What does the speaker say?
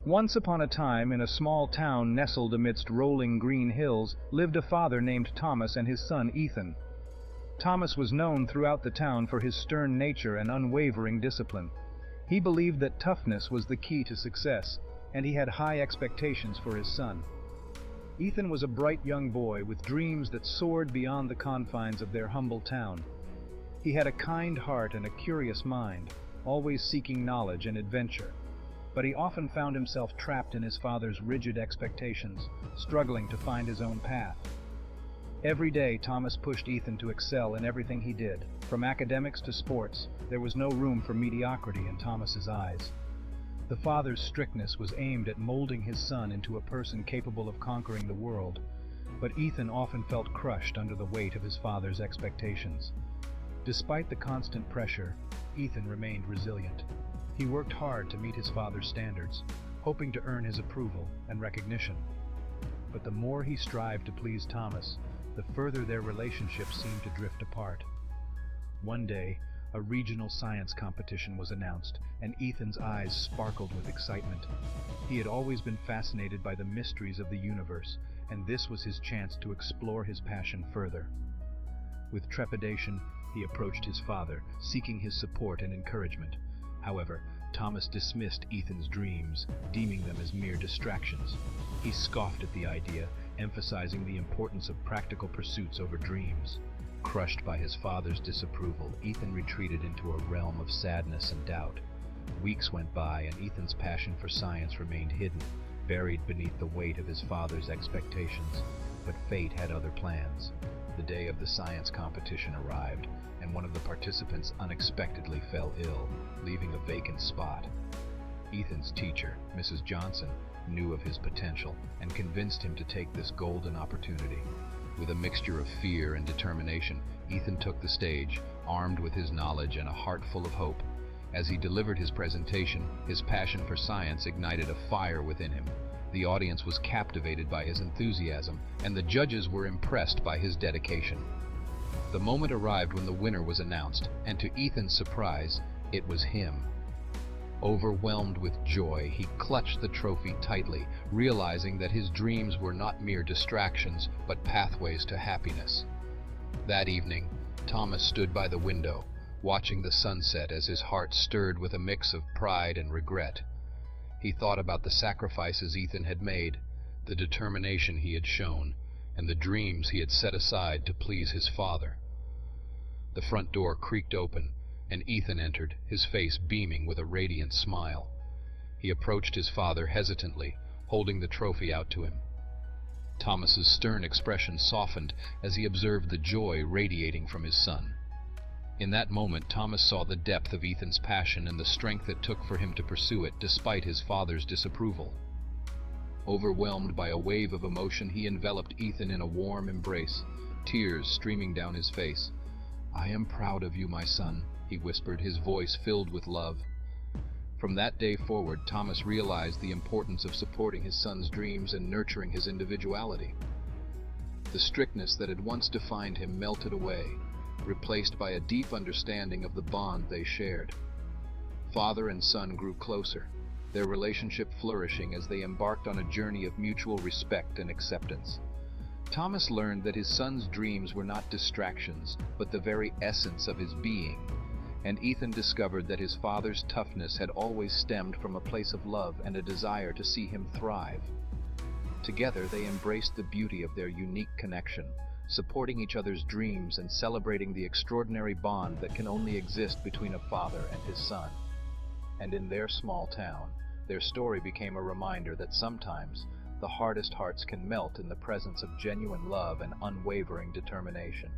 Once upon a time, in a small town nestled amidst rolling green hills, lived a father named Thomas and his son Ethan. Thomas was known throughout the town for his stern nature and unwavering discipline. He believed that toughness was the key to success, and he had high expectations for his son. Ethan was a bright young boy with dreams that soared beyond the confines of their humble town. He had a kind heart and a curious mind, always seeking knowledge and adventure. But he often found himself trapped in his father's rigid expectations, struggling to find his own path. Every day, Thomas pushed Ethan to excel in everything he did. From academics to sports, there was no room for mediocrity in Thomas's eyes. The father's strictness was aimed at molding his son into a person capable of conquering the world, but Ethan often felt crushed under the weight of his father's expectations. Despite the constant pressure, Ethan remained resilient. He worked hard to meet his father's standards, hoping to earn his approval and recognition. But the more he strived to please Thomas, the further their relationship seemed to drift apart. One day, a regional science competition was announced, and Ethan's eyes sparkled with excitement. He had always been fascinated by the mysteries of the universe, and this was his chance to explore his passion further. With trepidation, he approached his father, seeking his support and encouragement. However, Thomas dismissed Ethan's dreams, deeming them as mere distractions. He scoffed at the idea, emphasizing the importance of practical pursuits over dreams. Crushed by his father's disapproval, Ethan retreated into a realm of sadness and doubt. Weeks went by, and Ethan's passion for science remained hidden, buried beneath the weight of his father's expectations. But fate had other plans. The day of the science competition arrived, and one of the participants unexpectedly fell ill, leaving a vacant spot. Ethan's teacher, Mrs. Johnson, knew of his potential and convinced him to take this golden opportunity. With a mixture of fear and determination, Ethan took the stage, armed with his knowledge and a heart full of hope. As he delivered his presentation, his passion for science ignited a fire within him. The audience was captivated by his enthusiasm, and the judges were impressed by his dedication. The moment arrived when the winner was announced, and to Ethan's surprise, it was him. Overwhelmed with joy, he clutched the trophy tightly, realizing that his dreams were not mere distractions, but pathways to happiness. That evening, Thomas stood by the window, watching the sunset as his heart stirred with a mix of pride and regret. He thought about the sacrifices Ethan had made, the determination he had shown, and the dreams he had set aside to please his father. The front door creaked open, and Ethan entered, his face beaming with a radiant smile. He approached his father hesitantly, holding the trophy out to him. Thomas's stern expression softened as he observed the joy radiating from his son. In that moment, Thomas saw the depth of Ethan's passion and the strength it took for him to pursue it despite his father's disapproval. Overwhelmed by a wave of emotion, he enveloped Ethan in a warm embrace, tears streaming down his face. "I am proud of you, my son," he whispered, his voice filled with love. From that day forward, Thomas realized the importance of supporting his son's dreams and nurturing his individuality. The strictness that had once defined him melted away, replaced by a deep understanding of the bond they shared. Father and son grew closer, their relationship flourishing as they embarked on a journey of mutual respect and acceptance. Thomas learned that his son's dreams were not distractions, but the very essence of his being, and Ethan discovered that his father's toughness had always stemmed from a place of love and a desire to see him thrive. Together, they embraced the beauty of their unique connection, supporting each other's dreams and celebrating the extraordinary bond that can only exist between a father and his son. And in their small town, their story became a reminder that sometimes the hardest hearts can melt in the presence of genuine love and unwavering determination.